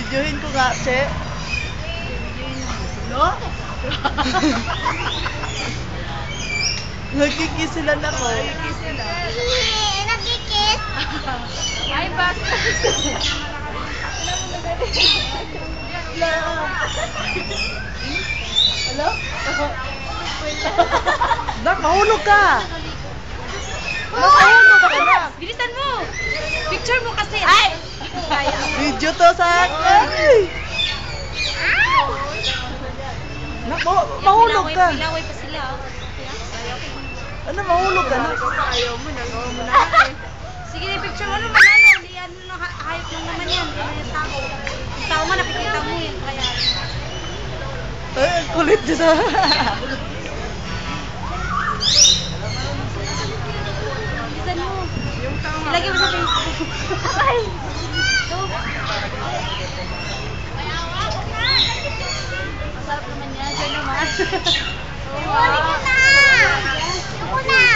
Videohin ko nga, Che. No? Nagkikis sila na ko. Nagkikis sila. Nagkikis. Ay, bakit? Hello? Nak, mahulog ka. Mahulog ka na. Bilisan mo! Picture mo kasi. Ay! Kaya. Video to sa akin. Nak, mahulog ka. Pilaway pa sila. Ano, mahulog ka na. Ayaw mo, nagawa mo na eh. Sige, picture mo naman ano. Hindi ano, hayop lang naman yan. Hindi naman tao. Yung tao man, nakikita mo yun. Kaya. Ay, kulit dito. Bilisan mo. Yung tao. Ilagay mo sa Facebook. Ay! Ito. Masarap naman yan. Siya naman. Huli ka na! Ako na!